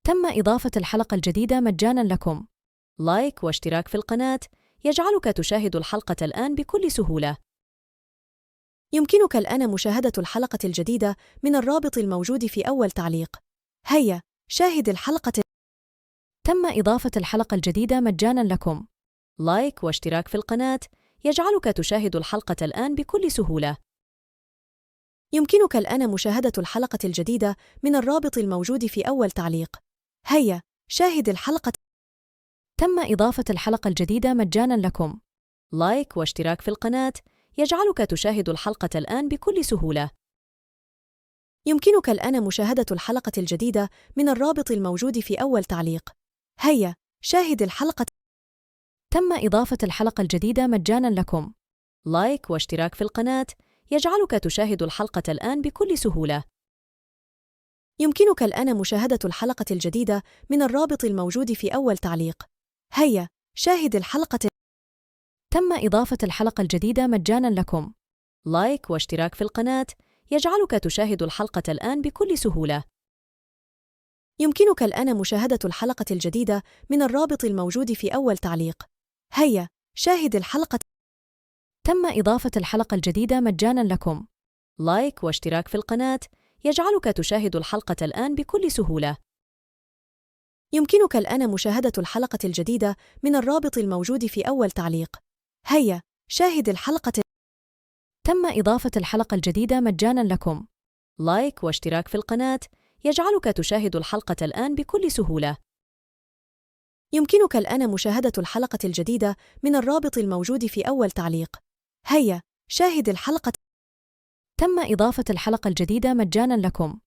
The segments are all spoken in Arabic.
تم إضافة الحلقة الجديدة مجاناً لكم. لايك واشتراك في القناة يجعلك تشاهد الحلقة الآن بكل سهولة. يمكنك الآن مشاهدة الحلقة الجديدة من الرابط الموجود في أول تعليق. هيا شاهد الحلقة. تم إضافة الحلقة الجديدة مجاناً لكم. لايك واشتراك في القناة يجعلك تشاهد الحلقة الآن بكل سهولة. يمكنك الآن مشاهدة الحلقة الجديدة من الرابط الموجود في أول تعليق. هيا شاهد الحلقة. تم إضافة الحلقة الجديدة مجاناً لكم. لايك واشتراك في القناة يجعلك تشاهد الحلقة الآن بكل سهولة. يمكنك الآن مشاهدة الحلقة الجديدة من الرابط الموجود في أول تعليق. هيا شاهد الحلقة. تم إضافة الحلقة الجديدة مجاناً لكم. لايك واشتراك في القناة يجعلك تشاهد الحلقة الآن بكل سهولة. يمكنك الآن مشاهدة الحلقة الجديدة من الرابط الموجود في أول تعليق. هيا شاهد الحلقة. تم إضافة الحلقة الجديدة مجاناً لكم. لايك واشتراك في القناة يجعلك تشاهد الحلقة الآن بكل سهولة. يمكنك الآن مشاهدة الحلقة الجديدة من الرابط الموجود في أول تعليق. هيا شاهد الحلقة. تم إضافة الحلقة الجديدة مجاناً لكم. لايك واشتراك في القناة يجعلك تشاهد الحلقة الآن بكل سهولة. يمكنك الآن مشاهدة الحلقة الجديدة من الرابط الموجود في أول تعليق. هيا شاهد الحلقة. تم إضافة الحلقة الجديدة مجاناً لكم. لايك واشتراك في القناة يجعلك تشاهد الحلقة الآن بكل سهولة. يمكنك الآن مشاهدة الحلقة الجديدة من الرابط الموجود في أول تعليق. هيا شاهد الحلقة. تم إضافة الحلقة الجديدة مجاناً لكم.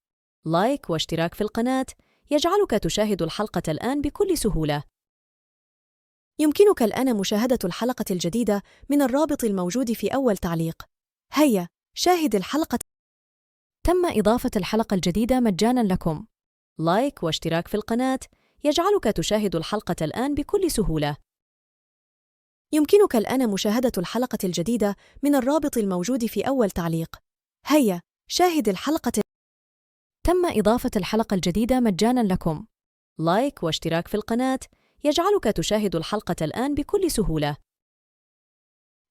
لايك واشتراك في القناة يجعلك تشاهد الحلقة الآن بكل سهولة. يمكنك الآن مشاهدة الحلقة الجديدة من الرابط الموجود في أول تعليق. هيا شاهد الحلقة. تم إضافة الحلقة الجديدة مجاناً لكم. لايك واشتراك في القناة يجعلك تشاهد الحلقة الآن بكل سهولة. يمكنك الآن مشاهدة الحلقة الجديدة من الرابط الموجود في أول تعليق. هيا شاهد الحلقة. تم إضافة الحلقة الجديدة مجاناً لكم. لايك واشتراك في القناة يجعلك تشاهد الحلقة الآن بكل سهولة.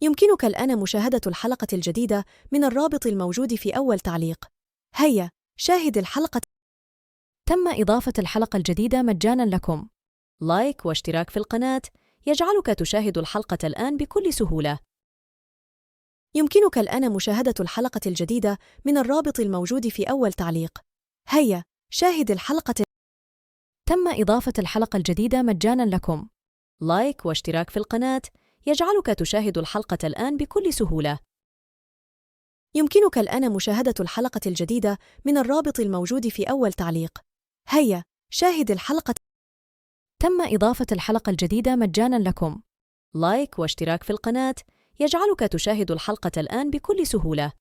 يمكنك الآن مشاهدة الحلقة الجديدة من الرابط الموجود في أول تعليق. هيا شاهد الحلقة. تم إضافة الحلقة الجديدة مجاناً لكم. لايك واشتراك في القناة يجعلك تشاهد الحلقة الآن بكل سهولة. يمكنك الآن مشاهدة الحلقة الجديدة من الرابط الموجود في أول تعليق. هيا شاهد الحلقة. تم إضافة الحلقة الجديدة مجاناً لكم. لايك واشتراك في القناة يجعلك تشاهد الحلقة الآن بكل سهولة. يمكنك الآن مشاهدة الحلقة الجديدة من الرابط الموجود في أول تعليق. هيا شاهد الحلقة. تم إضافة الحلقة الجديدة مجاناً لكم. لايك واشتراك في القناة يجعلك تشاهد الحلقة الآن بكل سهولة.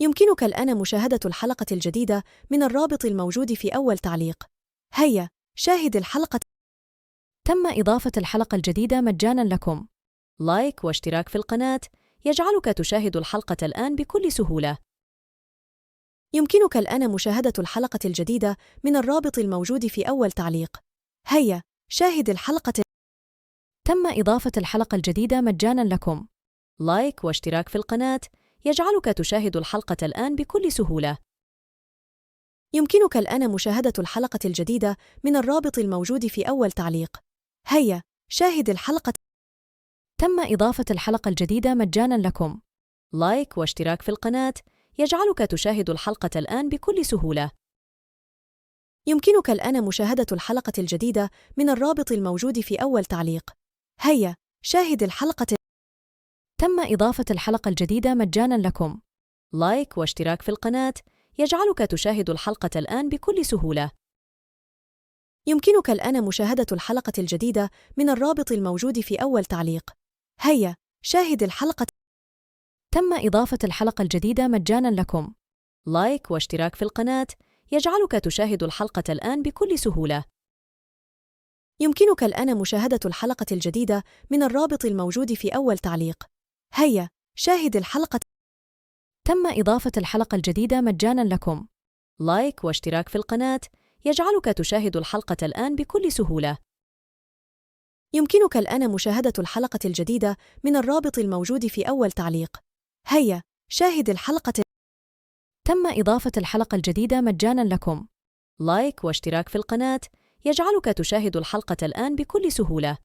يمكنك الآن مشاهدة الحلقة الجديدة من الرابط الموجود في أول تعليق. هيا شاهد الحلقة. تم إضافة الحلقة الجديدة مجاناً لكم. لايك واشتراك في القناة يجعلك تشاهد الحلقة الآن بكل سهولة. يمكنك الآن مشاهدة الحلقة الجديدة من الرابط الموجود في أول تعليق. هيا شاهد الحلقة. تم إضافة الحلقة الجديدة مجاناً لكم. لايك واشتراك في القناة يجعلك تشاهد الحلقة الآن بكل سهولة. يمكنك الآن مشاهدة الحلقة الجديدة من الرابط الموجود في أول تعليق. هيا شاهد الحلقة. تم إضافة الحلقة الجديدة مجاناً لكم. لايك واشتراك في القناة يجعلك تشاهد الحلقة الآن بكل سهولة. يمكنك الآن مشاهدة الحلقة الجديدة من الرابط الموجود في أول تعليق. هيا شاهد الحلقة. تم إضافة الحلقة الجديدة مجاناً لكم. لايك واشتراك في القناة يجعلك تشاهد الحلقة الآن بكل سهولة. يمكنك الآن مشاهدة الحلقة الجديدة من الرابط الموجود في أول تعليق. هيا شاهد الحلقة. تم إضافة الحلقة الجديدة مجاناً لكم. لايك واشتراك في القناة يجعلك تشاهد الحلقة الآن بكل سهولة. يمكنك الآن مشاهدة الحلقة الجديدة من الرابط الموجود في أول تعليق. هيا شاهد الحلقة. تم إضافة الحلقة الجديدة مجاناً لكم. لايك واشتراك في القناة يجعلك تشاهد الحلقة الآن بكل سهولة. يمكنك الآن مشاهدة الحلقة الجديدة من الرابط الموجود في أول تعليق. هيا شاهد الحلقة. تم إضافة الحلقة الجديدة مجاناً لكم. لايك واشتراك في القناة يجعلك تشاهد الحلقة الآن بكل سهولة.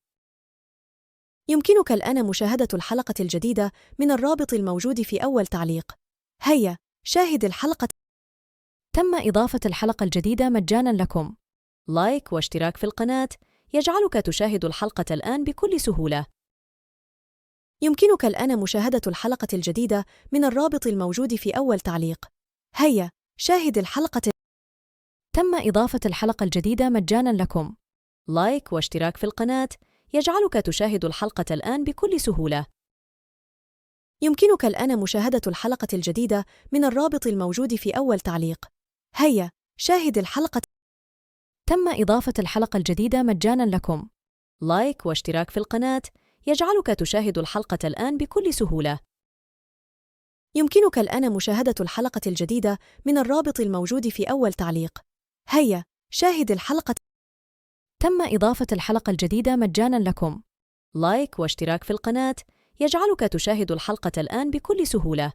يمكنك الآن مشاهدة الحلقة الجديدة من الرابط الموجود في أول تعليق. هيا شاهد الحلقة. تم إضافة الحلقة الجديدة مجاناً لكم. لايك واشتراك في القناة يجعلك تشاهد الحلقة الآن بكل سهولة. يمكنك الآن مشاهدة الحلقة الجديدة من الرابط الموجود في أول تعليق. هيا شاهد الحلقة. تم إضافة الحلقة الجديدة مجاناً لكم. لايك واشتراك في القناة يجعلك تشاهد الحلقة الآن بكل سهولة. يمكنك الآن مشاهدة الحلقة الجديدة من الرابط الموجود في أول تعليق. هيا شاهد الحلقة. تم إضافة الحلقة الجديدة مجاناً لكم. لايك واشتراك في القناة يجعلك تشاهد الحلقة الآن بكل سهولة. يمكنك الآن مشاهدة الحلقة الجديدة من الرابط الموجود في أول تعليق. هيا شاهد الحلقة. تم إضافة الحلقة الجديدة مجاناً لكم. لايك واشتراك في القناة يجعلك تشاهد الحلقة الآن بكل سهولة.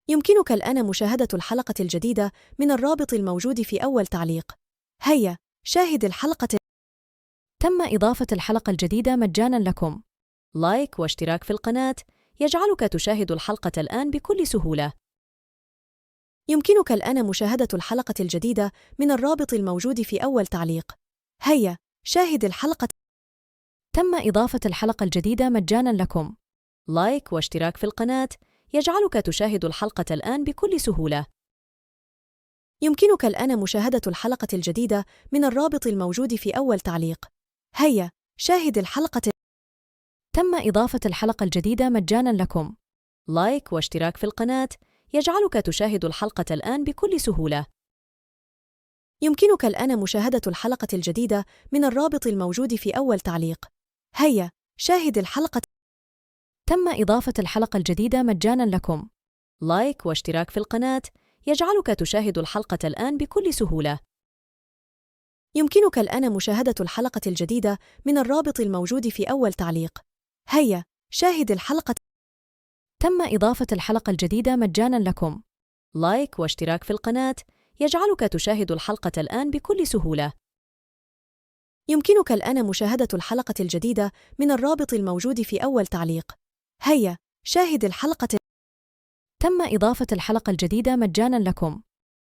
يمكنك الآن مشاهدة الحلقة الجديدة من الرابط الموجود في أول تعليق. هيا شاهد الحلقة. تم إضافة الحلقة الجديدة مجاناً لكم. لايك واشتراك في القناة يجعلك تشاهد الحلقة الآن بكل سهولة. يمكنك الآن مشاهدة الحلقة الجديدة من الرابط الموجود في أول تعليق. هيا شاهد الحلقة. تم إضافة الحلقة الجديدة مجاناً لكم. لايك واشتراك في القناة يجعلك تشاهد الحلقة الآن بكل سهولة. يمكنك الآن مشاهدة الحلقة الجديدة من الرابط الموجود في أول تعليق. هيا شاهد الحلقة. تم إضافة الحلقة الجديدة مجاناً لكم. لايك واشتراك في القناة يجعلك تشاهد الحلقة الآن بكل سهولة. يمكنك الآن مشاهدة الحلقة الجديدة من الرابط الموجود في أول تعليق. هيا شاهد الحلقة. تم إضافة الحلقة الجديدة مجاناً لكم. لايك واشتراك في القناة يجعلك تشاهد الحلقة الآن بكل سهولة. يمكنك الآن مشاهدة الحلقة الجديدة من الرابط الموجود في أول تعليق. هيا شاهد الحلقة. تم إضافة الحلقة الجديدة مجاناً لكم. لايك واشتراك في القناة يجعلك تشاهد الحلقة الآن بكل سهولة. يمكنك الآن مشاهدة الحلقة الجديدة من الرابط الموجود في أول تعليق. هيا شاهد الحلقة. تم إضافة الحلقة الجديدة مجاناً لكم.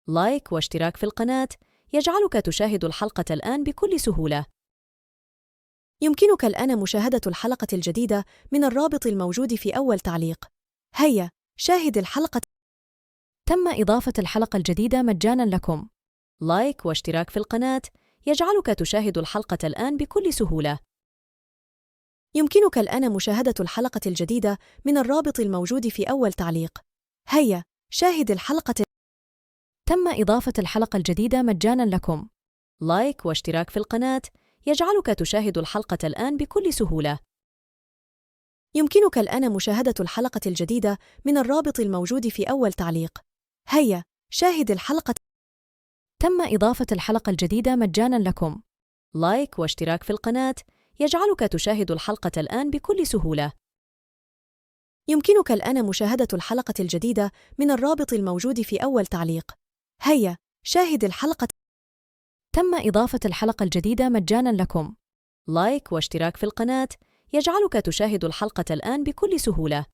لايك واشتراك في القناة يجعلك تشاهد الحلقة الآن بكل سهولة. يمكنك الآن مشاهدة الحلقة الجديدة من الرابط الموجود في أول تعليق. هيا شاهد الحلقة. تم إضافة الحلقة الجديدة مجاناً لكم. لايك واشتراك في القناة يجعلك تشاهد الحلقة الآن بكل سهولة. يمكنك الآن مشاهدة الحلقة الجديدة من الرابط الموجود في أول تعليق. هيا شاهد الحلقة. تم إضافة الحلقة الجديدة مجاناً لكم. لايك واشتراك في القناة يجعلك تشاهد الحلقة الآن بكل سهولة. يمكنك الآن مشاهدة الحلقة الجديدة من الرابط الموجود في أول تعليق. هيا شاهد الحلقة. تم إضافة الحلقة الجديدة مجاناً لكم. لايك واشتراك في القناة يجعلك تشاهد الحلقة الآن بكل سهولة. يمكنك الآن مشاهدة الحلقة الجديدة من الرابط الموجود في أول تعليق. هيا شاهد الحلقة. تم إضافة الحلقة الجديدة مجاناً لكم. لايك واشتراك في القناة يجعلك تشاهد الحلقة الآن بكل سهولة.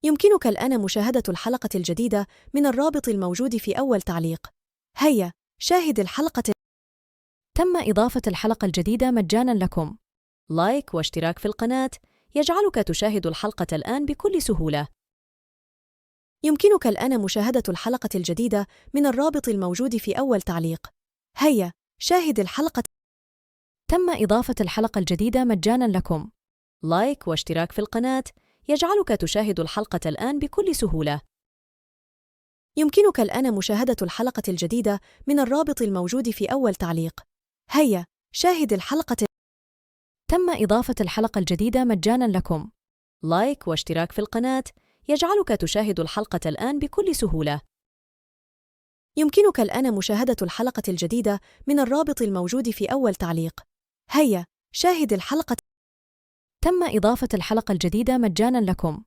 يمكنك الآن مشاهدة الحلقة الجديدة من الرابط الموجود في أول تعليق. هيا شاهد الحلقة. تم إضافة الحلقة الجديدة مجاناً لكم. لايك واشتراك في القناة يجعلك تشاهد الحلقة الآن بكل سهولة. يمكنك الآن مشاهدة الحلقة الجديدة من الرابط الموجود في أول تعليق. هيا شاهد الحلقة. تم إضافة الحلقة الجديدة مجاناً لكم. لايك واشتراك في القناة يجعلك تشاهد الحلقة الآن بكل سهولة. يمكنك الآن مشاهدة الحلقة الجديدة من الرابط الموجود في أول تعليق. هيا شاهد الحلقة. تم إضافة الحلقة الجديدة مجاناً لكم. لايك واشتراك في القناة يجعلك تشاهد الحلقة الآن بكل سهولة. يمكنك الآن مشاهدة الحلقة الجديدة من الرابط الموجود في أول تعليق. هيا شاهد الحلقة. تم إضافة الحلقة الجديدة مجاناً لكم.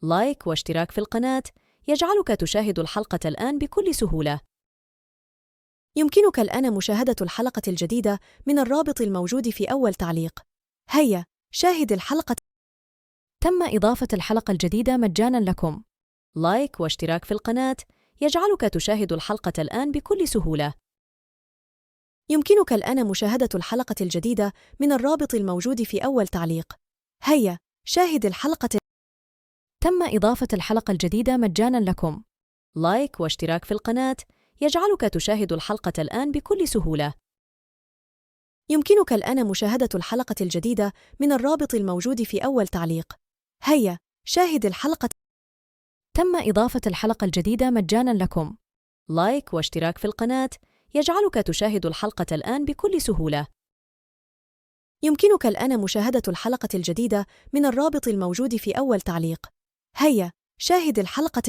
لايك واشتراك في القناة يجعلك تشاهد الحلقة الآن بكل سهولة. يمكنك الآن مشاهدة الحلقة الجديدة من الرابط الموجود في أول تعليق. هيا شاهد الحلقة. تم إضافة الحلقة الجديدة مجاناً لكم. لايك واشتراك في القناة يجعلك تشاهد الحلقة الآن بكل سهولة. يمكنك الآن مشاهدة الحلقة الجديدة من الرابط الموجود في أول تعليق. هيا شاهد الحلقة. تم إضافة الحلقة الجديدة مجاناً لكم. لايك واشتراك في القناة يجعلك تشاهد الحلقة الآن بكل سهولة. يمكنك الآن مشاهدة الحلقة الجديدة من الرابط الموجود في أول تعليق. هيا شاهد الحلقة. تم إضافة الحلقة الجديدة مجاناً لكم. لايك واشتراك في القناة يجعلك تشاهد الحلقة الآن بكل سهولة. يمكنك الآن مشاهدة الحلقة الجديدة من الرابط الموجود في أول تعليق. هيا شاهد الحلقة.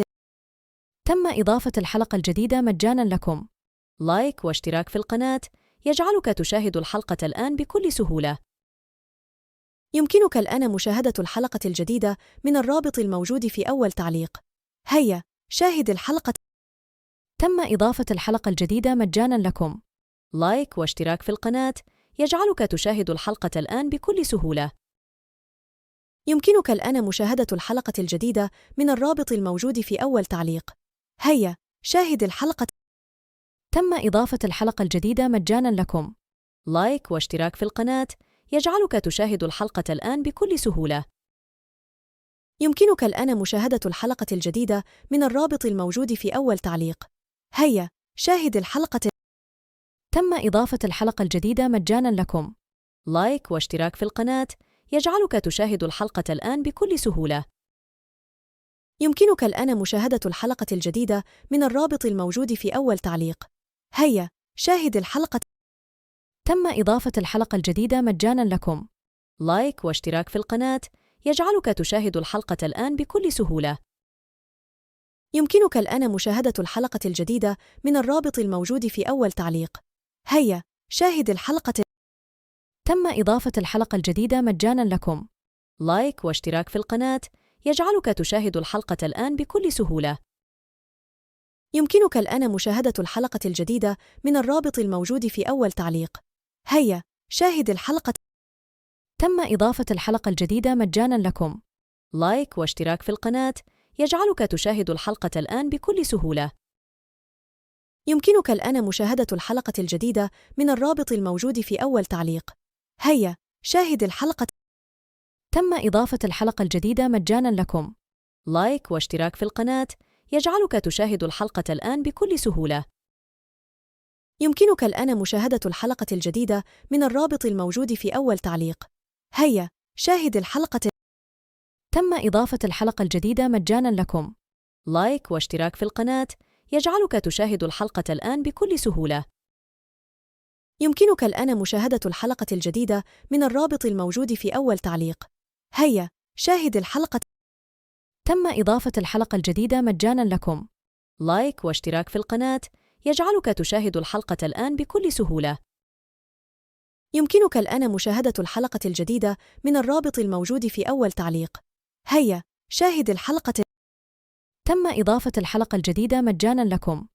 تم إضافة الحلقة الجديدة مجاناً لكم. لايك واشتراك في القناة يجعلك تشاهد الحلقة الآن بكل سهولة. يمكنك الآن مشاهدة الحلقة الجديدة من الرابط الموجود في أول تعليق. هيا شاهد الحلقة. تم إضافة الحلقة الجديدة مجاناً لكم. لايك واشتراك في القناة يجعلك تشاهد الحلقة الآن بكل سهولة. يمكنك الآن مشاهدة الحلقة الجديدة من الرابط الموجود في أول تعليق. هيا شاهد الحلقة. تم إضافة الحلقة الجديدة مجاناً لكم. لايك واشتراك في القناة يجعلك تشاهد الحلقة الآن بكل سهولة. يمكنك الآن مشاهدة الحلقة الجديدة من الرابط الموجود في أول تعليق. هيا شاهد الحلقة. تم إضافة الحلقة الجديدة مجاناً لكم. لايك واشتراك في القناة يجعلك تشاهد الحلقة الآن بكل سهولة. يمكنك الآن مشاهدة الحلقة الجديدة من الرابط الموجود في أول تعليق. هيا شاهد الحلقة. تم إضافة الحلقة الجديدة مجاناً لكم. لايك واشتراك في القناة يجعلك تشاهد الحلقة الآن بكل سهولة. يمكنك الآن مشاهدة الحلقة الجديدة من الرابط الموجود في أول تعليق. هيا شاهد الحلقة. تم إضافة الحلقة الجديدة مجاناً لكم. لايك واشتراك في القناة يجعلك تشاهد الحلقة الآن بكل سهولة. يمكنك الآن مشاهدة الحلقة الجديدة من الرابط الموجود في أول تعليق. هيا شاهد الحلقة. تم إضافة الحلقة الجديدة مجاناً لكم. لايك واشتراك في القناة يجعلك تشاهد الحلقة الآن بكل سهولة. يمكنك الآن مشاهدة الحلقة الجديدة من الرابط الموجود في أول تعليق. هيا شاهد الحلقة. تم إضافة الحلقة الجديدة مجاناً لكم. لايك واشتراك في القناة يجعلك تشاهد الحلقة الآن بكل سهولة. يمكنك الآن مشاهدة الحلقة الجديدة من الرابط الموجود في أول تعليق. هيا شاهد الحلقة. تم إضافة الحلقة الجديدة مجاناً لكم. لايك واشتراك في القناة يجعلك تشاهد الحلقة الآن بكل سهولة. يمكنك الآن مشاهدة الحلقة الجديدة من الرابط الموجود في أول تعليق. هيا شاهد الحلقة. تم إضافة الحلقة الجديدة مجاناً لكم. لايك واشتراك في القناة يجعلك تشاهد الحلقة الآن بكل سهولة. يمكنك الآن مشاهدة الحلقة الجديدة من الرابط الموجود في أول تعليق. هيا شاهد الحلقة. تم إضافة الحلقة الجديدة مجاناً لكم.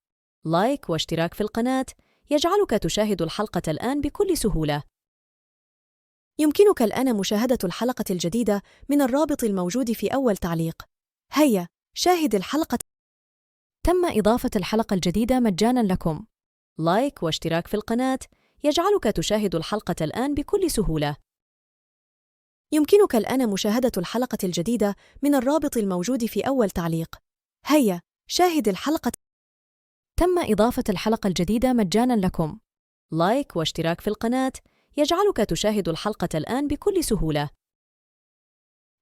لايك واشتراك في القناة يجعلك تشاهد الحلقة الآن بكل سهولة. يمكنك الآن مشاهدة الحلقة الجديدة من الرابط الموجود في أول تعليق. هيا شاهد الحلقة. تم إضافة الحلقة الجديدة مجاناً لكم. لايك واشتراك في القناة يجعلك تشاهد الحلقة الآن بكل سهولة. يمكنك الآن مشاهدة الحلقة الجديدة من الرابط الموجود في أول تعليق. هيا شاهد الحلقة. تم إضافة الحلقة الجديدة مجاناً لكم. لايك واشتراك في القناة يجعلك تشاهد الحلقة الآن بكل سهولة.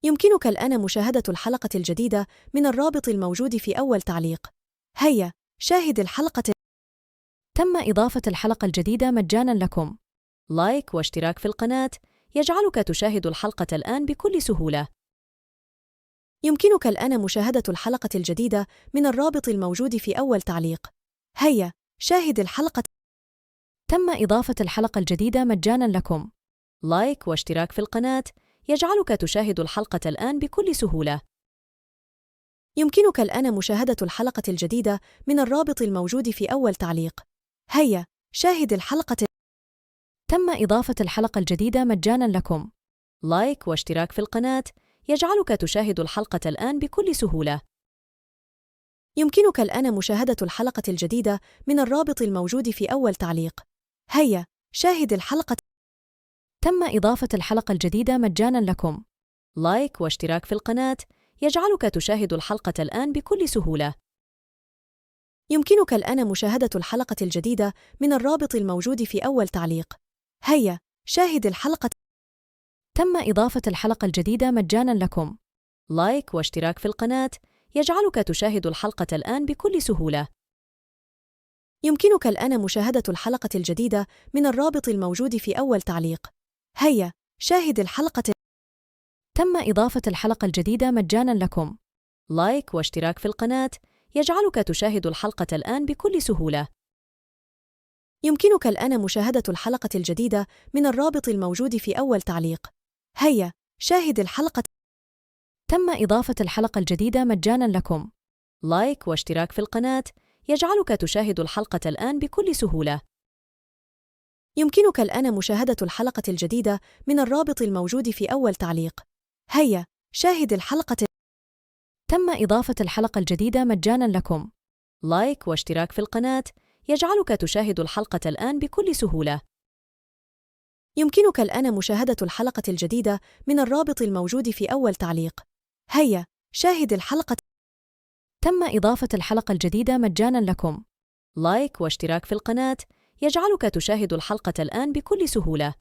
يمكنك الآن مشاهدة الحلقة الجديدة من الرابط الموجود في أول تعليق. هيا شاهد الحلقة. تم إضافة الحلقة الجديدة مجاناً لكم. لايك واشتراك في القناة يجعلك تشاهد الحلقة الآن بكل سهولة. يمكنك الآن مشاهدة الحلقة الجديدة من الرابط الموجود في أول تعليق. هيا شاهد الحلقة. تم إضافة الحلقة الجديدة مجاناً لكم. لايك واشتراك في القناة يجعلك تشاهد الحلقة الآن بكل سهولة. يمكنك الآن مشاهدة الحلقة الجديدة من الرابط الموجود في أول تعليق. هيا شاهد الحلقة. تم إضافة الحلقة الجديدة مجاناً لكم. لايك واشتراك في القناة يجعلك تشاهد الحلقة الآن بكل سهولة. يمكنك الآن مشاهدة الحلقة الجديدة من الرابط الموجود في أول تعليق. هيا شاهد الحلقة. تم إضافة الحلقة الجديدة مجاناً لكم. لايك واشتراك في القناة يجعلك تشاهد الحلقة الآن بكل سهولة. يمكنك الآن مشاهدة الحلقة الجديدة من الرابط الموجود في أول تعليق. هيا شاهد الحلقة. تم إضافة الحلقة الجديدة مجاناً لكم. لايك واشتراك في القناة يجعلك تشاهد الحلقة الآن بكل سهولة. يمكنك الآن مشاهدة الحلقة الجديدة من الرابط الموجود في أول تعليق. هيا شاهد الحلقة. تم إضافة الحلقة الجديدة مجاناً لكم. لايك واشتراك في القناة يجعلك تشاهد الحلقة الآن بكل سهولة. يمكنك الآن مشاهدة الحلقة الجديدة من الرابط الموجود في أول تعليق. هيا شاهد الحلقة. تم إضافة الحلقة الجديدة مجاناً لكم. لايك واشتراك في القناة يجعلك تشاهد الحلقة الآن بكل سهولة. يمكنك الآن مشاهدة الحلقة الجديدة من الرابط الموجود في أول تعليق. هيا شاهد الحلقة. تم إضافة الحلقة الجديدة مجاناً لكم. لايك واشتراك في القناة يجعلك تشاهد الحلقة الآن بكل سهولة. يمكنك الآن مشاهدة الحلقة الجديدة من الرابط الموجود في أول تعليق. هيا شاهد الحلقة. تم إضافة الحلقة الجديدة مجاناً لكم. لايك واشتراك في القناة يجعلك تشاهد الحلقة الآن بكل سهولة.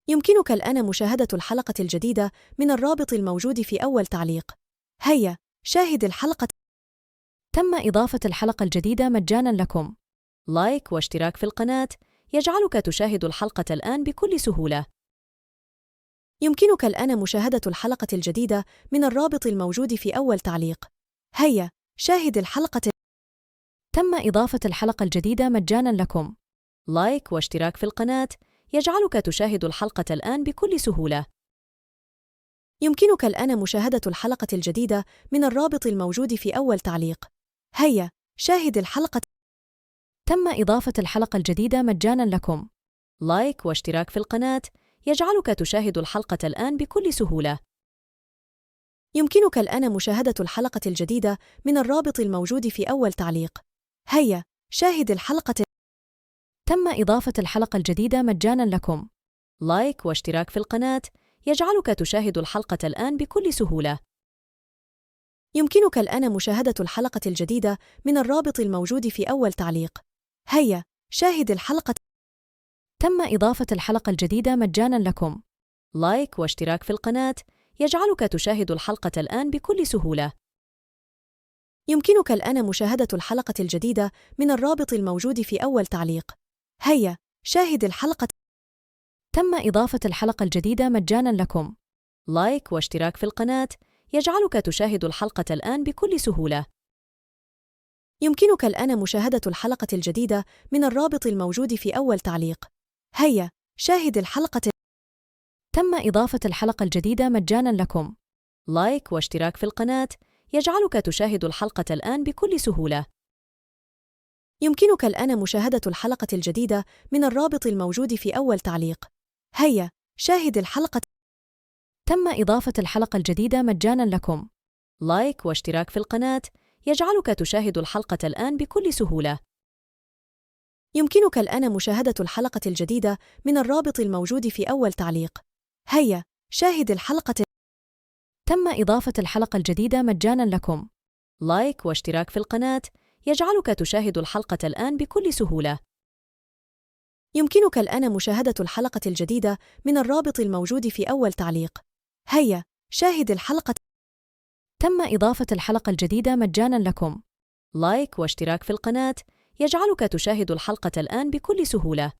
يمكنك الآن مشاهدة الحلقة الجديدة من الرابط الموجود في أول تعليق. هيا شاهد الحلقة. تم إضافة الحلقة الجديدة مجاناً لكم. لايك واشتراك في القناة يجعلك تشاهد الحلقة الآن بكل سهولة. يمكنك الآن مشاهدة الحلقة الجديدة من الرابط الموجود في أول تعليق. هيا شاهد الحلقة. تم إضافة الحلقة الجديدة مجاناً لكم. لايك واشتراك في القناة يجعلك تشاهد الحلقة الآن بكل سهولة. يمكنك الآن مشاهدة الحلقة الجديدة من الرابط الموجود في أول تعليق. هيا شاهد الحلقة. تم إضافة الحلقة الجديدة مجاناً لكم. لايك واشتراك في القناة يجعلك تشاهد الحلقة الآن بكل سهولة. يمكنك الآن مشاهدة الحلقة الجديدة من الرابط الموجود في أول تعليق. هيا شاهد الحلقة. تم إضافة الحلقة الجديدة مجاناً لكم. لايك واشتراك في القناة يجعلك تشاهد الحلقة الآن بكل سهولة. يمكنك الآن مشاهدة الحلقة الجديدة من الرابط الموجود في أول تعليق. هيا شاهد الحلقة. تم إضافة الحلقة الجديدة مجاناً لكم. لايك واشتراك في القناة يجعلك تشاهد الحلقة الآن بكل سهولة. يمكنك الآن مشاهدة الحلقة الجديدة من الرابط الموجود في أول تعليق. هيا شاهد الحلقة. تم إضافة الحلقة الجديدة مجاناً لكم. لايك واشتراك في القناة يجعلك تشاهد الحلقة الآن بكل سهولة. يمكنك الآن مشاهدة الحلقة الجديدة من الرابط الموجود في أول تعليق. هيا شاهد الحلقة. تم إضافة الحلقة الجديدة مجاناً لكم. لايك واشتراك في القناة يجعلك تشاهد الحلقة الآن بكل سهولة. يمكنك الآن مشاهدة الحلقة الجديدة من الرابط الموجود في أول تعليق. هيا شاهد الحلقة. تم إضافة الحلقة الجديدة مجاناً لكم. لايك واشتراك في القناة يجعلك تشاهد الحلقة الآن بكل سهولة. يمكنك الآن مشاهدة الحلقة الجديدة من الرابط الموجود في أول تعليق. هيا شاهد الحلقة. تم إضافة الحلقة الجديدة مجاناً لكم. لايك واشتراك في القناة يجعلك تشاهد الحلقة الآن بكل سهولة. يمكنك الآن مشاهدة الحلقة الجديدة من الرابط الموجود في أول تعليق. هيا شاهد الحلقة. تم إضافة الحلقة الجديدة مجاناً لكم. لايك واشتراك في القناة يجعلك تشاهد الحلقة الآن بكل سهولة.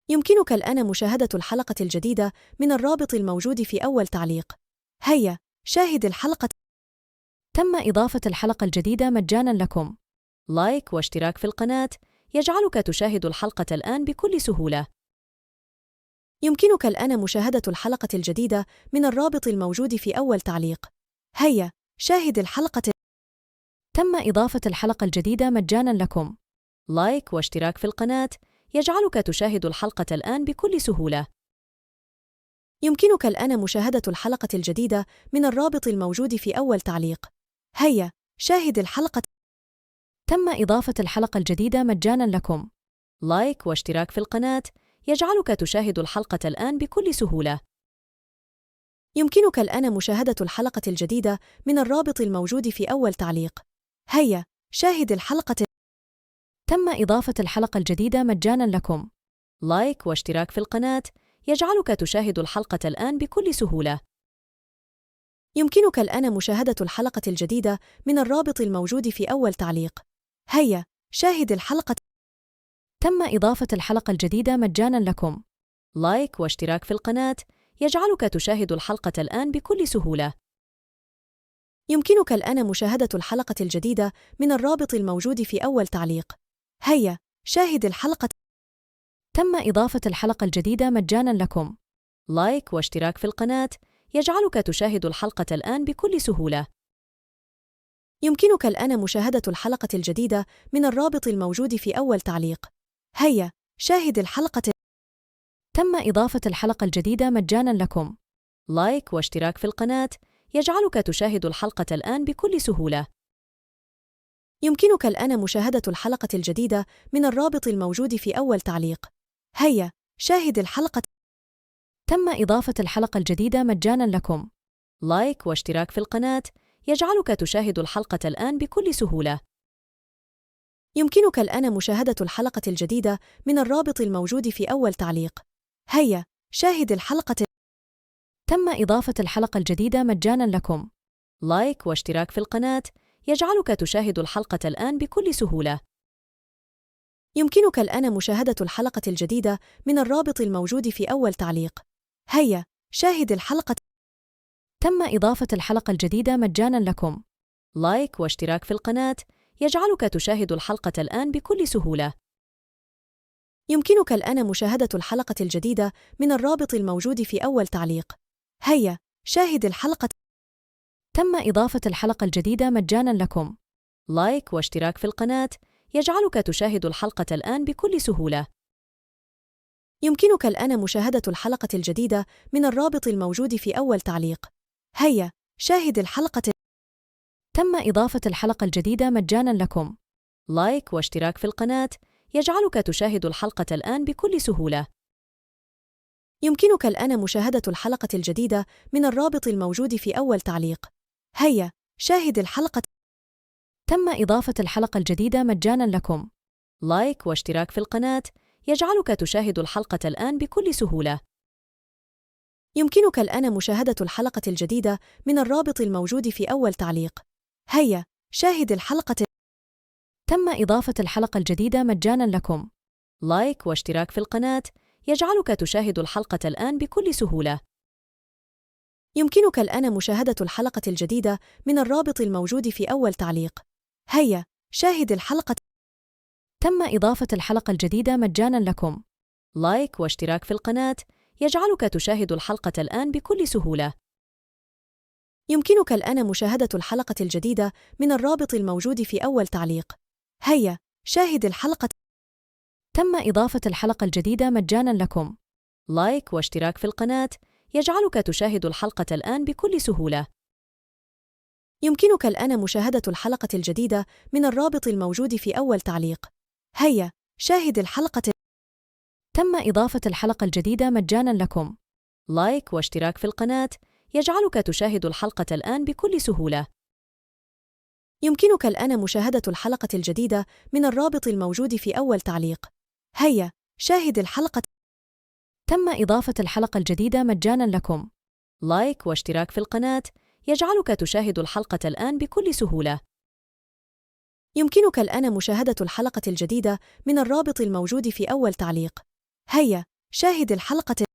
يمكنك الآن مشاهدة الحلقة الجديدة من الرابط الموجود في أول تعليق. هيا شاهد الحلقة. تم إضافة الحلقة الجديدة مجاناً لكم. لايك واشتراك في القناة يجعلك تشاهد الحلقة الآن بكل سهولة. يمكنك الآن مشاهدة الحلقة الجديدة من الرابط الموجود في أول تعليق. هيا شاهد الحلقة. تم إضافة الحلقة الجديدة مجاناً لكم. لايك واشتراك في القناة يجعلك تشاهد الحلقة الآن بكل سهولة. يمكنك الآن مشاهدة الحلقة الجديدة من الرابط الموجود في أول تعليق. هيا شاهد الحلقة. تم إضافة الحلقة الجديدة مجاناً لكم. لايك واشتراك في القناة يجعلك تشاهد الحلقة الآن بكل سهولة. يمكنك الآن مشاهدة الحلقة الجديدة من الرابط الموجود في أول تعليق. هيا شاهد الحلقة. تم إضافة الحلقة الجديدة مجاناً لكم. لايك واشتراك في القناة يجعلك تشاهد الحلقة الآن بكل سهولة. يمكنك الآن مشاهدة الحلقة الجديدة من الرابط الموجود في أول تعليق. هيا شاهد الحلقة. تم إضافة الحلقة الجديدة مجاناً لكم. لايك واشتراك في القناة يجعلك تشاهد الحلقة الآن بكل سهولة. يمكنك الآن مشاهدة الحلقة الجديدة من الرابط الموجود في أول تعليق. هيا شاهد الحلقة. تم إضافة الحلقة الجديدة مجاناً لكم. لايك واشتراك في القناة يجعلك تشاهد الحلقة الآن بكل سهولة. يمكنك الآن مشاهدة الحلقة الجديدة من الرابط الموجود في أول تعليق. هيا شاهد الحلقة. تم إضافة الحلقة الجديدة مجاناً لكم. لايك واشتراك في القناة يجعلك تشاهد الحلقة الآن بكل سهولة. يمكنك الآن مشاهدة الحلقة الجديدة من الرابط الموجود في أول تعليق. هيا شاهد الحلقة. تم إضافة الحلقة الجديدة مجاناً لكم. لايك واشتراك في القناة يجعلك تشاهد الحلقة الآن بكل سهولة. يمكنك الآن مشاهدة الحلقة الجديدة من الرابط الموجود في أول تعليق. هيا شاهد الحلقة. تم إضافة الحلقة الجديدة مجاناً لكم. لايك واشتراك في القناة يجعلك تشاهد الحلقة الآن بكل سهولة. يمكنك الآن مشاهدة الحلقة الجديدة من الرابط الموجود في أول تعليق. هيا شاهد الحلقة. تم إضافة الحلقة الجديدة مجاناً لكم. لايك واشتراك في القناة يجعلك تشاهد الحلقة الآن بكل سهولة. يمكنك الآن مشاهدة الحلقة الجديدة من الرابط الموجود في أول تعليق. هيا شاهد الحلقة. تم إضافة الحلقة الجديدة مجاناً لكم. لايك واشتراك في القناة يجعلك تشاهد الحلقة الآن بكل سهولة. يمكنك الآن مشاهدة الحلقة الجديدة من الرابط الموجود في أول تعليق. هيا شاهد الحلقة. تم إضافة الحلقة الجديدة مجاناً لكم. لايك واشتراك في القناة يجعلك تشاهد الحلقة الآن بكل سهولة. يمكنك الآن مشاهدة الحلقة الجديدة من الرابط الموجود في أول تعليق. هيا شاهد الحلقة. تم إضافة الحلقة الجديدة مجاناً لكم. لايك واشتراك في القناة يجعلك تشاهد الحلقة الآن بكل سهولة. يمكنك الآن مشاهدة الحلقة الجديدة من الرابط الموجود في أول تعليق. هيا شاهد الحلقة. تم إضافة الحلقة الجديدة مجاناً لكم. لايك واشتراك في القناة يجعلك تشاهد الحلقة الآن بكل سهولة. يمكنك الآن مشاهدة الحلقة الجديدة من الرابط الموجود في أول تعليق. هيا شاهد الحلقة. تم إضافة الحلقة الجديدة مجاناً لكم. لايك واشتراك في القناة يجعلك تشاهد الحلقة الآن بكل سهولة. يمكنك الآن مشاهدة الحلقة الجديدة من الرابط الموجود في أول تعليق. هيا شاهد الحلقة. تم إضافة الحلقة الجديدة مجاناً لكم. لايك واشتراك في القناة يجعلك تشاهد الحلقة الآن بكل سهولة. يمكنك الآن مشاهدة الحلقة الجديدة من الرابط الموجود في أول تعليق. هيا شاهد الحلقة. تم إضافة الحلقة الجديدة مجاناً لكم. لايك واشتراك في القناة يجعلك تشاهد الحلقة الآن بكل سهولة. يمكنك الآن مشاهدة الحلقة الجديدة من الرابط الموجود في أول تعليق. هيا شاهد الحلقة. تم إضافة الحلقة الجديدة مجاناً لكم. لايك واشتراك في القناة يجعلك تشاهد الحلقة الآن بكل سهولة. يمكنك الآن مشاهدة الحلقة الجديدة من الرابط الموجود في أول تعليق. هيا شاهد الحلقة.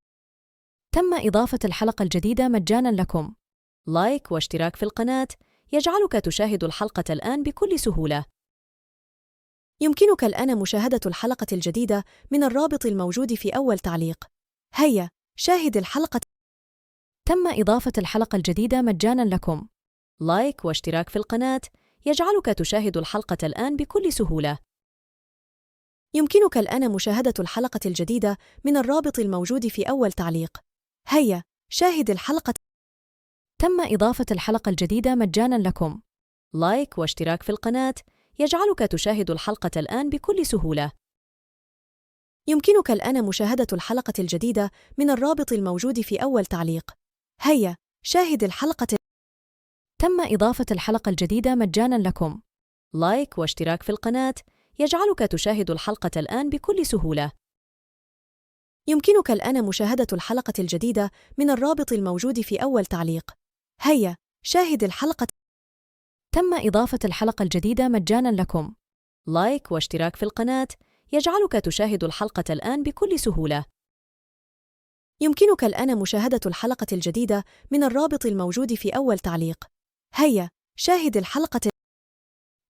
تم إضافة الحلقة الجديدة مجاناً لكم. لايك واشتراك في القناة يجعلك تشاهد الحلقة الآن بكل سهولة. يمكنك الآن مشاهدة الحلقة الجديدة من الرابط الموجود في أول تعليق. هيا، شاهد الحلقة. تم إضافة الحلقة الجديدة مجاناً لكم. لايك واشتراك في القناة يجعلك تشاهد الحلقة الآن بكل سهولة. يمكنك الآن مشاهدة الحلقة الجديدة من الرابط الموجود في أول تعليق. هيا، شاهد الحلقة. تم إضافة الحلقة الجديدة مجاناً لكم. لايك واشتراك في القناة يجعلك تشاهد الحلقة الآن بكل سهولة. يمكنك الآن مشاهدة الحلقة الجديدة من الرابط الموجود في أول تعليق. هيا، شاهد الحلقة. تم إضافة الحلقة الجديدة مجاناً لكم. لايك واشتراك في القناة يجعلك تشاهد الحلقة الآن بكل سهولة. يمكنك الآن مشاهدة الحلقة الجديدة من الرابط الموجود في أول تعليق. هيا، شاهد الحلقة. تم إضافة الحلقة الجديدة مجاناً لكم. لايك واشتراك في القناة يجعلك تشاهد الحلقة الآن بكل سهولة. يمكنك الآن مشاهدة الحلقة الجديدة من الرابط الموجود في أول تعليق. هيا، شاهد الحلقة.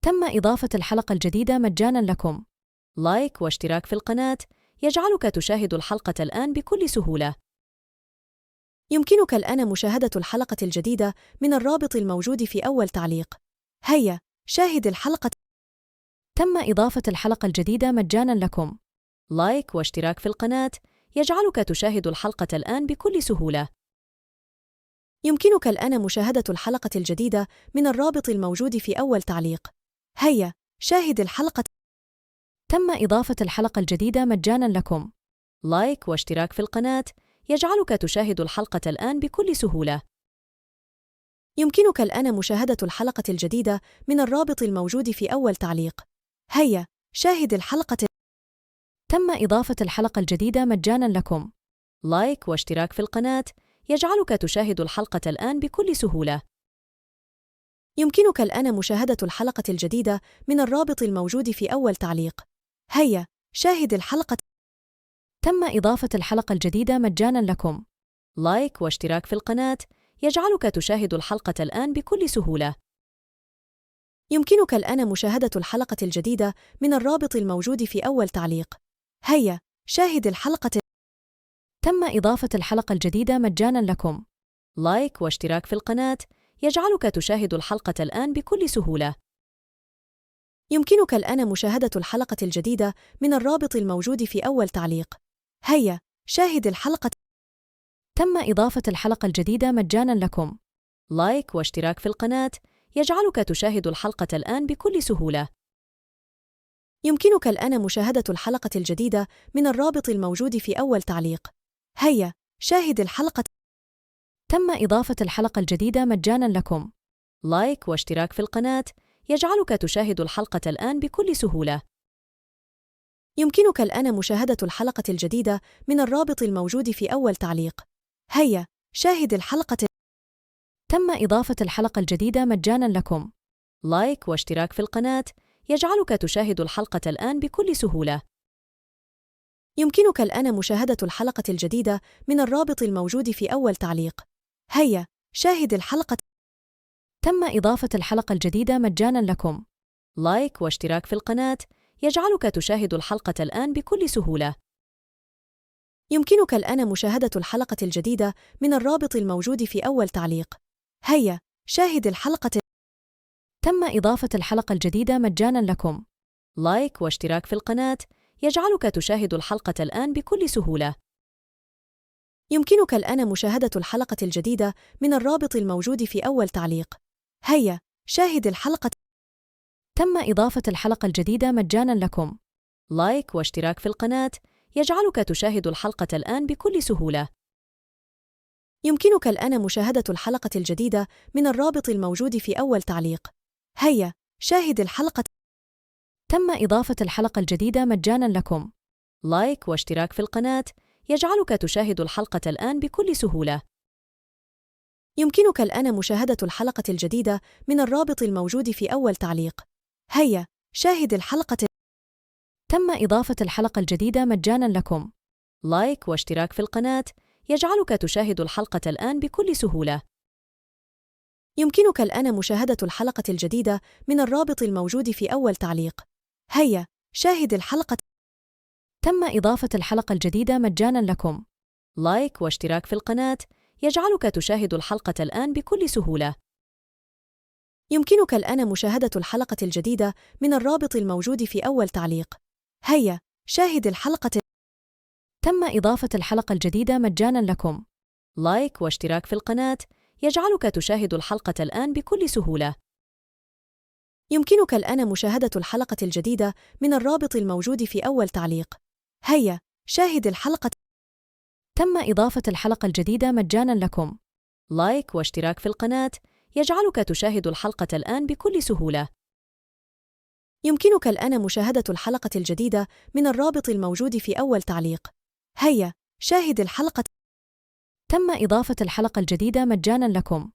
تم إضافة الحلقة الجديدة مجاناً لكم. لايك واشتراك في القناة يجعلك تشاهد الحلقة الآن بكل سهولة. يمكنك الآن مشاهدة الحلقة الجديدة من الرابط الموجود في أول تعليق. هيا، شاهد الحلقة. تم إضافة الحلقة الجديدة مجاناً لكم. لايك واشتراك في القناة يجعلك تشاهد الحلقة الآن بكل سهولة. يمكنك الآن مشاهدة الحلقة الجديدة من الرابط الموجود في أول تعليق. هيا، شاهد الحلقة. تم إضافة الحلقة الجديدة مجاناً لكم. لايك واشتراك في القناة يجعلك تشاهد الحلقة الآن بكل سهولة. يمكنك الآن مشاهدة الحلقة الجديدة من الرابط الموجود في أول تعليق. هيا، شاهد الحلقة. تم إضافة الحلقة الجديدة مجاناً لكم. لايك واشتراك في القناة يجعلك تشاهد الحلقة الآن بكل سهولة. يمكنك الآن مشاهدة الحلقة الجديدة من الرابط الموجود في أول تعليق. هيا، شاهد الحلقة. تم إضافة الحلقة الجديدة مجاناً لكم. لايك واشتراك في القناة يجعلك تشاهد الحلقة الآن بكل سهولة. يمكنك الآن مشاهدة الحلقة الجديدة من الرابط الموجود في أول تعليق. هيا، شاهد الحلقة. تم إضافة الحلقة الجديدة مجاناً لكم. لايك واشتراك في القناة يجعلك تشاهد الحلقة الآن بكل سهولة. يمكنك الآن مشاهدة الحلقة الجديدة من الرابط الموجود في أول تعليق. هيا، شاهد الحلقة. تم إضافة الحلقة الجديدة مجاناً لكم. لايك واشتراك في القناة يجعلك تشاهد الحلقة الآن بكل سهولة. يمكنك الآن مشاهدة الحلقة الجديدة من الرابط الموجود في أول تعليق. هيا، شاهد الحلقة. تم إضافة الحلقة الجديدة مجاناً لكم. لايك واشتراك في القناة يجعلك تشاهد الحلقة الآن بكل سهولة. يمكنك الآن مشاهدة الحلقة الجديدة من الرابط الموجود في أول تعليق. هيا، شاهد الحلقة. تم إضافة الحلقة الجديدة مجاناً لكم. لايك واشتراك في القناة يجعلك تشاهد الحلقة الآن بكل سهولة. يمكنك الآن مشاهدة الحلقة الجديدة من الرابط الموجود في أول تعليق. هيا، شاهد الحلقة. تم إضافة الحلقة الجديدة مجاناً لكم. لايك واشتراك في القناة يجعلك تشاهد الحلقة الآن بكل سهولة. يمكنك الآن مشاهدة الحلقة الجديدة من الرابط الموجود في أول تعليق. هيا، شاهد الحلقة. تم إضافة الحلقة الجديدة مجاناً لكم. لايك واشتراك في القناة يجعلك تشاهد الحلقة الآن بكل سهولة. يمكنك الآن مشاهدة الحلقة الجديدة من الرابط الموجود في أول تعليق. هيا، شاهد الحلقة. تم إضافة الحلقة الجديدة مجاناً لكم. لايك واشتراك في القناة يجعلك تشاهد الحلقة الآن بكل سهولة. يمكنك الآن مشاهدة الحلقة الجديدة من الرابط الموجود في أول تعليق. هيا، شاهد الحلقة. تم إضافة الحلقة الجديدة مجاناً لكم. لايك واشتراك في القناة يجعلك تشاهد الحلقة الآن بكل سهولة. يمكنك الآن مشاهدة الحلقة الجديدة من الرابط الموجود في أول تعليق. هيا، شاهد الحلقة. تم إضافة الحلقة الجديدة مجاناً لكم. لايك واشتراك في القناة يجعلك تشاهد الحلقة الآن بكل سهولة. يمكنك الآن مشاهدة الحلقة الجديدة من الرابط الموجود في أول تعليق. هيا، شاهد الحلقة. تم إضافة الحلقة الجديدة مجاناً لكم. لايك واشتراك في القناة يجعلك تشاهد الحلقة الآن بكل سهولة. يمكنك الآن مشاهدة الحلقة الجديدة من الرابط الموجود في أول تعليق. هيا شاهد الحلقة. تم إضافة الحلقة الجديدة مجاناً لكم. لايك واشتراك في القناة يجعلك تشاهد الحلقة الآن بكل سهولة. يمكنك الآن مشاهدة الحلقة الجديدة من الرابط الموجود في أول تعليق. هيا شاهد الحلقة. تم إضافة الحلقة الجديدة مجاناً لكم. لايك واشتراك في القناة يجعلك تشاهد الحلقة الآن بكل سهولة. يمكنك الآن مشاهدة الحلقة الجديدة من الرابط الموجود في أول تعليق. هيا شاهد الحلقة. تم إضافة الحلقة الجديدة مجاناً لكم.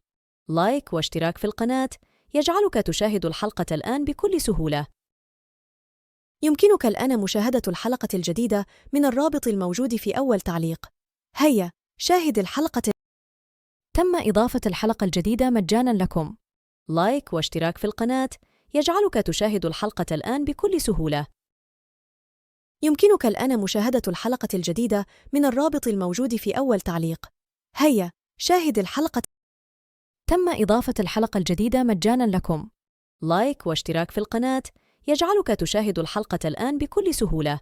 لايك واشتراك في القناة يجعلك تشاهد الحلقة الآن بكل سهولة. يمكنك الآن مشاهدة الحلقة الجديدة من الرابط الموجود في أول تعليق. هيا شاهد الحلقة. تم إضافة الحلقة الجديدة مجاناً لكم. لايك واشتراك في القناة يجعلك تشاهد الحلقة الآن بكل سهولة. يمكنك الآن مشاهدة الحلقة الجديدة من الرابط الموجود في أول تعليق. هيا شاهد الحلقة. تم إضافة الحلقة الجديدة مجاناً لكم. لايك واشتراك في القناة يجعلك تشاهد الحلقة الآن بكل سهولة.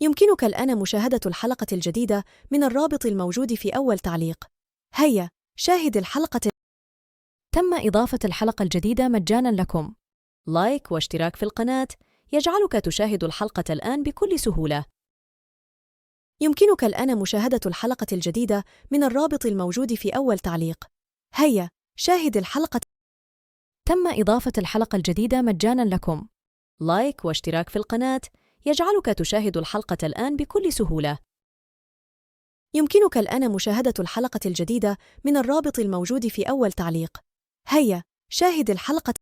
يمكنك الآن مشاهدة الحلقة الجديدة من الرابط الموجود في أول تعليق. هيا شاهد الحلقة. تم إضافة الحلقة الجديدة مجاناً لكم. لايك واشتراك في القناة يجعلك تشاهد الحلقة الآن بكل سهولة. يمكنك الآن مشاهدة الحلقة الجديدة من الرابط الموجود في أول تعليق. هيا شاهد الحلقة. تم إضافة الحلقة الجديدة مجاناً لكم. لايك واشتراك في القناة يجعلك تشاهد الحلقة الآن بكل سهولة. يمكنك الآن مشاهدة الحلقة الجديدة من الرابط الموجود في أول تعليق. هيا شاهد الحلقة.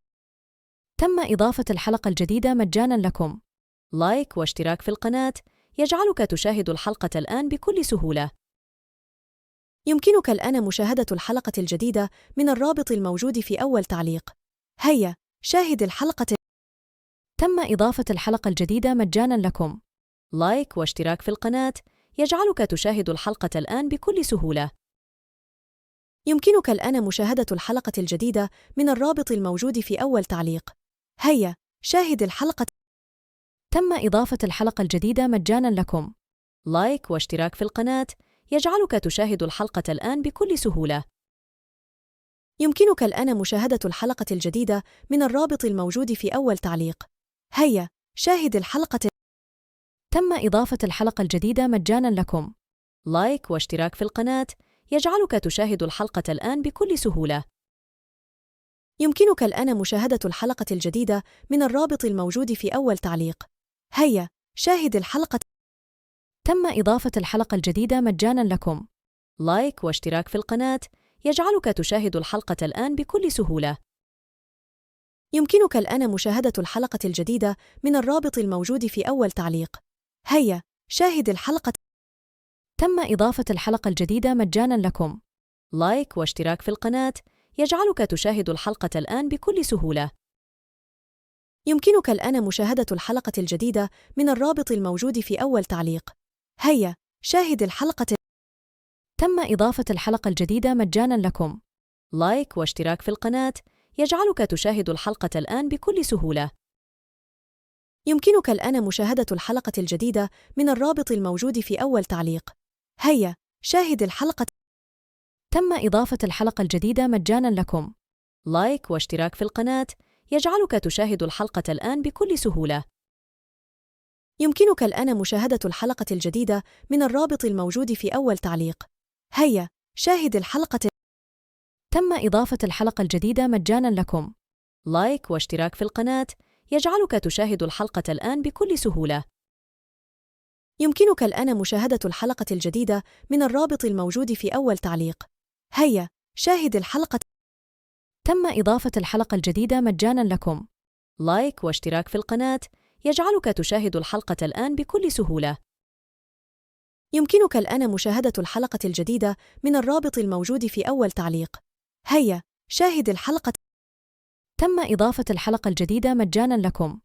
تم إضافة الحلقة الجديدة مجاناً لكم. لايك واشتراك في القناة يجعلك تشاهد الحلقة الآن بكل سهولة. يمكنك الآن مشاهدة الحلقة الجديدة من الرابط الموجود في أول تعليق. هيا شاهد الحلقة. تم إضافة الحلقة الجديدة مجاناً لكم. لايك واشتراك في القناة يجعلك تشاهد الحلقة الآن بكل سهولة. يمكنك الآن مشاهدة الحلقة الجديدة من الرابط الموجود في أول تعليق. هيا شاهد الحلقة. تم إضافة الحلقة الجديدة مجاناً لكم. لايك واشتراك في القناة يجعلك تشاهد الحلقة الآن بكل سهولة. يمكنك الآن مشاهدة الحلقة الجديدة من الرابط الموجود في أول تعليق. هيا شاهد الحلقة. تم إضافة الحلقة الجديدة مجاناً لكم. لايك واشتراك في القناة يجعلك تشاهد الحلقة الآن بكل سهولة. يمكنك الآن مشاهدة الحلقة الجديدة من الرابط الموجود في أول تعليق. هيا شاهد الحلقة. تم إضافة الحلقة الجديدة مجاناً لكم. لايك واشتراك في القناة يجعلك تشاهد الحلقة الآن بكل سهولة. يمكنك الآن مشاهدة الحلقة الجديدة من الرابط الموجود في أول تعليق. هيا شاهد الحلقة. تم إضافة الحلقة الجديدة مجاناً لكم. لايك واشتراك في القناة يجعلك تشاهد الحلقة الآن بكل سهولة. يمكنك الآن مشاهدة الحلقة الجديدة من الرابط الموجود في أول تعليق. هيا شاهد الحلقة. تم إضافة الحلقة الجديدة مجاناً لكم. لايك واشتراك في القناة يجعلك تشاهد الحلقة الآن بكل سهولة. يمكنك الآن مشاهدة الحلقة الجديدة من الرابط الموجود في أول تعليق. هيا شاهد الحلقة. تم إضافة الحلقة الجديدة مجاناً لكم. لايك واشتراك في القناة يجعلك تشاهد الحلقة الآن بكل سهولة. يمكنك الآن مشاهدة الحلقة الجديدة من الرابط الموجود في أول تعليق. هيا شاهد الحلقة. تم إضافة الحلقة الجديدة مجاناً لكم. لايك واشتراك في القناة يجعلك تشاهد الحلقة الآن بكل سهولة. يمكنك الآن مشاهدة الحلقة الجديدة من الرابط الموجود في أول تعليق. هيا شاهد الحلقة. تم إضافة الحلقة الجديدة مجاناً لكم. لايك واشتراك في القناة يجعلك تشاهد الحلقة الآن بكل سهولة. يمكنك الآن مشاهدة الحلقة الجديدة من الرابط الموجود في أول تعليق. هيا شاهد الحلقة. تم إضافة الحلقة الجديدة مجاناً لكم.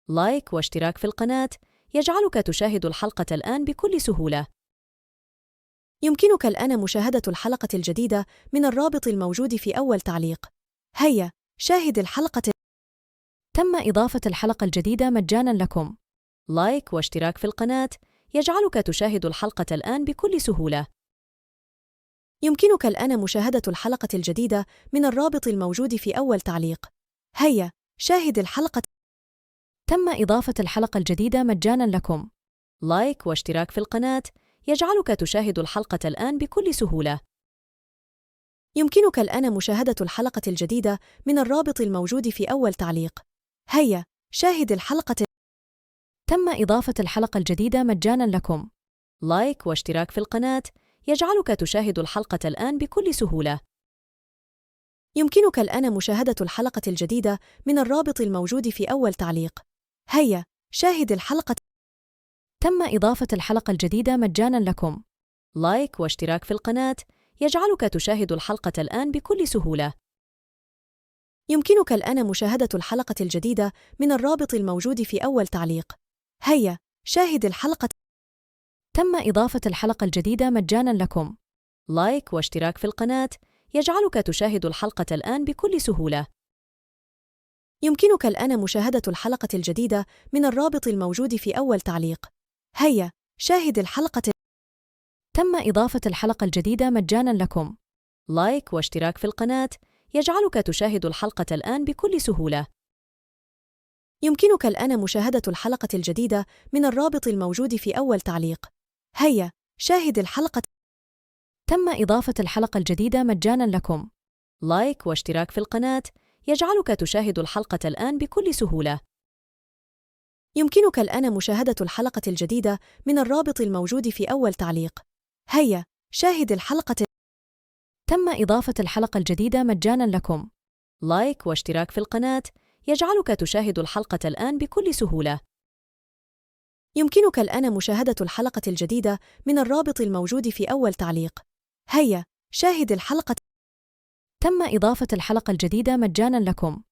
لايك واشتراك في القناة يجعلك تشاهد الحلقة الآن بكل سهولة. يمكنك الآن مشاهدة الحلقة الجديدة من الرابط الموجود في أول تعليق. هيا شاهد الحلقة. تم إضافة الحلقة الجديدة مجاناً لكم. لايك واشتراك في القناة يجعلك تشاهد الحلقة الآن بكل سهولة. يمكنك الآن مشاهدة الحلقة الجديدة من الرابط الموجود في أول تعليق. هيا شاهد الحلقة. تم إضافة الحلقة الجديدة مجاناً لكم. لايك واشتراك في القناة يجعلك تشاهد الحلقة الآن بكل سهولة. يمكنك الآن مشاهدة الحلقة الجديدة من الرابط الموجود في أول تعليق. هيا شاهد الحلقة. تم إضافة الحلقة الجديدة مجاناً لكم. لايك واشتراك في القناة يجعلك تشاهد الحلقة الآن بكل سهولة. يمكنك الآن مشاهدة الحلقة الجديدة من الرابط الموجود في أول تعليق. هيا شاهد الحلقة. تم إضافة الحلقة الجديدة مجاناً لكم. لايك واشتراك في القناة يجعلك تشاهد الحلقة الآن بكل سهولة. يمكنك الآن مشاهدة الحلقة الجديدة من الرابط الموجود في أول تعليق. هيا شاهد الحلقة. تم إضافة الحلقة الجديدة مجاناً لكم. لايك واشتراك في القناة يجعلك تشاهد الحلقة الآن بكل سهولة. يمكنك الآن مشاهدة الحلقة الجديدة من الرابط الموجود في أول تعليق. هيا شاهد الحلقة. تم إضافة الحلقة الجديدة مجاناً لكم. لايك واشتراك في القناة يجعلك تشاهد الحلقة الآن بكل سهولة. يمكنك الآن مشاهدة الحلقة الجديدة من الرابط الموجود في أول تعليق. هيا شاهد الحلقة. تم إضافة الحلقة الجديدة مجاناً لكم. لايك واشتراك في القناة يجعلك تشاهد الحلقة الآن بكل سهولة. يمكنك الآن مشاهدة الحلقة الجديدة من الرابط الموجود في أول تعليق. هيا شاهد الحلقة. تم إضافة الحلقة الجديدة مجاناً لكم. لايك واشتراك في القناة يجعلك تشاهد الحلقة الآن بكل سهولة. يمكنك الآن مشاهدة الحلقة الجديدة من الرابط الموجود في أول تعليق. هيا شاهد الحلقة. تم إضافة الحلقة الجديدة مجاناً لكم.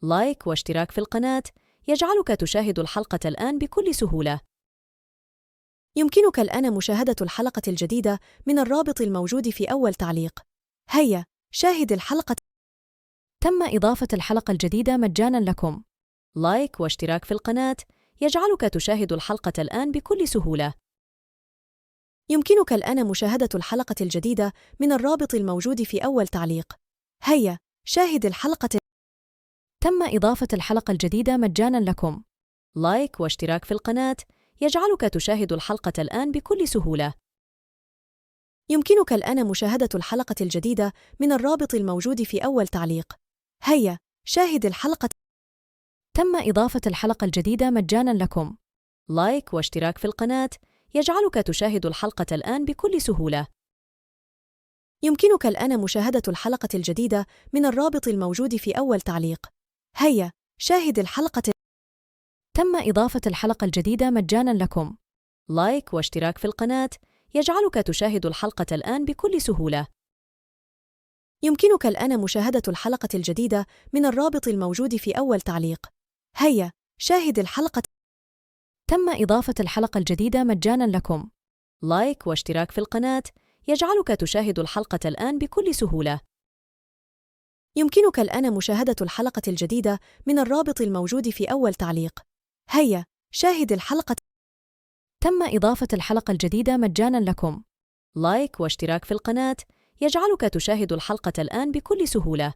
لايك واشتراك في القناة يجعلك تشاهد الحلقة الآن بكل سهولة. يمكنك الآن مشاهدة الحلقة الجديدة من الرابط الموجود في أول تعليق. هيا شاهد الحلقة. تم إضافة الحلقة الجديدة مجاناً لكم. لايك واشتراك في القناة يجعلك تشاهد الحلقة الآن بكل سهولة. يمكنك الآن مشاهدة الحلقة الجديدة من الرابط الموجود في أول تعليق. هيا شاهد الحلقة. تم إضافة الحلقة الجديدة مجاناً لكم. لايك واشتراك في القناة يجعلك تشاهد الحلقة الآن بكل سهولة. يمكنك الآن مشاهدة الحلقة الجديدة من الرابط الموجود في أول تعليق. هيا شاهد الحلقة. تم إضافة الحلقة الجديدة مجاناً لكم. لايك واشتراك في القناة يجعلك تشاهد الحلقة الآن بكل سهولة. يمكنك الآن مشاهدة الحلقة الجديدة من الرابط الموجود في أول تعليق. هيا شاهد الحلقة. تم إضافة الحلقة الجديدة مجاناً لكم. لايك واشتراك في القناة يجعلك تشاهد الحلقة الآن بكل سهولة. يمكنك الآن مشاهدة الحلقة الجديدة من الرابط الموجود في أول تعليق. هيا شاهد الحلقة. تم إضافة الحلقة الجديدة مجاناً لكم. لايك واشتراك في القناة يجعلك تشاهد الحلقة الآن بكل سهولة. يمكنك الآن مشاهدة الحلقة الجديدة من الرابط الموجود في أول تعليق. هيا شاهد الحلقة. تم إضافة الحلقة الجديدة مجاناً لكم. لايك واشتراك في القناة يجعلك تشاهد الحلقة الآن بكل سهولة.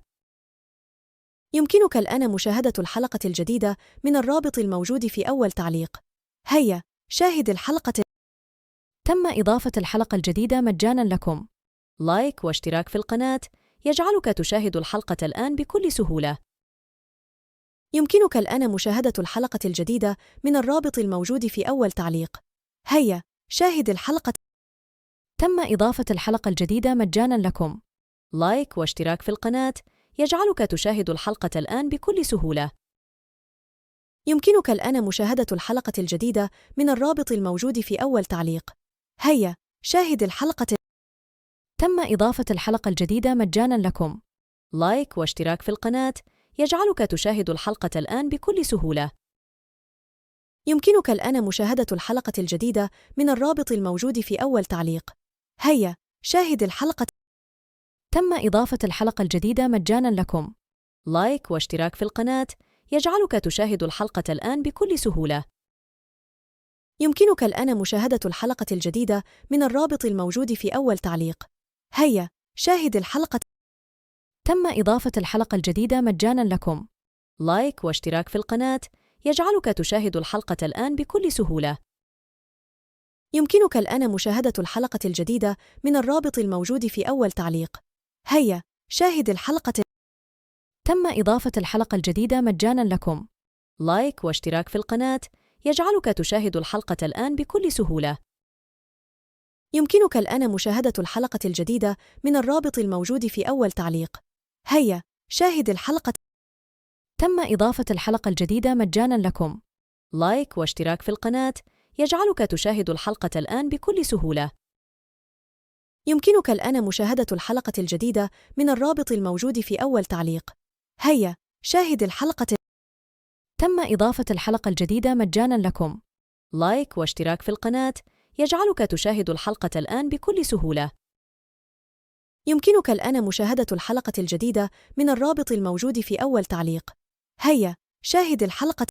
يمكنك الآن مشاهدة الحلقة الجديدة من الرابط الموجود في أول تعليق. هيا شاهد الحلقة. تم إضافة الحلقة الجديدة مجاناً لكم. لايك واشتراك في القناة يجعلك تشاهد الحلقة الآن بكل سهولة. يمكنك الآن مشاهدة الحلقة الجديدة من الرابط الموجود في أول تعليق. هيا شاهد الحلقة. تم إضافة الحلقة الجديدة مجاناً لكم. لايك واشتراك في القناة يجعلك تشاهد الحلقة الآن بكل سهولة. يمكنك الآن مشاهدة الحلقة الجديدة من الرابط الموجود في أول تعليق. هيا شاهد الحلقة. تم إضافة الحلقة الجديدة مجاناً لكم. لايك واشتراك في القناة يجعلك تشاهد الحلقة الآن بكل سهولة. يمكنك الآن مشاهدة الحلقة الجديدة من الرابط الموجود في أول تعليق. هيا شاهد الحلقة. تم إضافة الحلقة الجديدة مجاناً لكم. لايك واشتراك في القناة يجعلك تشاهد الحلقة الآن بكل سهولة. يمكنك الآن مشاهدة الحلقة الجديدة من الرابط الموجود في أول تعليق. هيا شاهد الحلقة. تم إضافة الحلقة الجديدة مجاناً لكم. لايك واشتراك في القناة يجعلك تشاهد الحلقة الآن بكل سهولة. يمكنك الآن مشاهدة الحلقة الجديدة من الرابط الموجود في أول تعليق. هيا شاهد الحلقة. تم إضافة الحلقة الجديدة مجاناً لكم. لايك واشتراك في القناة يجعلك تشاهد الحلقة الآن بكل سهولة. يمكنك الآن مشاهدة الحلقة الجديدة من الرابط الموجود في أول تعليق. هيا شاهد الحلقة. تم إضافة الحلقة الجديدة مجاناً لكم. لايك واشتراك في القناة يجعلك تشاهد الحلقة الآن بكل سهولة. يمكنك الآن مشاهدة الحلقة الجديدة من الرابط الموجود في أول تعليق. هيا شاهد الحلقة. تم إضافة الحلقة الجديدة مجاناً لكم. لايك واشتراك في القناة يجعلك تشاهد الحلقة الآن بكل سهولة. يمكنك الآن مشاهدة الحلقة الجديدة من الرابط الموجود في أول تعليق. هيا شاهد الحلقة.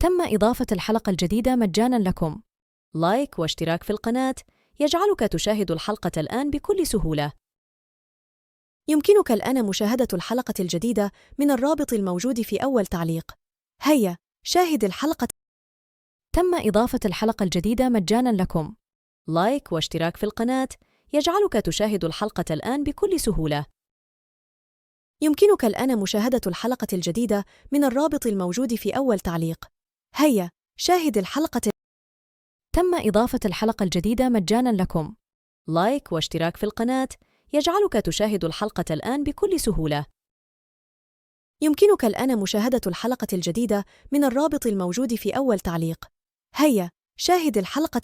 تم إضافة الحلقة الجديدة مجاناً لكم. لايك واشتراك في القناة يجعلك تشاهد الحلقة الآن بكل سهولة. يمكنك الآن مشاهدة الحلقة الجديدة من الرابط الموجود في أول تعليق. هيا شاهد الحلقة. تم إضافة الحلقة الجديدة مجاناً لكم. لايك واشتراك في القناة يجعلك تشاهد الحلقة الآن بكل سهولة. يمكنك الآن مشاهدة الحلقة الجديدة من الرابط الموجود في أول تعليق. هيا شاهد الحلقة. تم إضافة الحلقة الجديدة مجاناً لكم. لايك واشتراك في القناة يجعلك تشاهد الحلقة الآن بكل سهولة. يمكنك الآن مشاهدة الحلقة الجديدة من الرابط الموجود في أول تعليق. هيا شاهد الحلقة.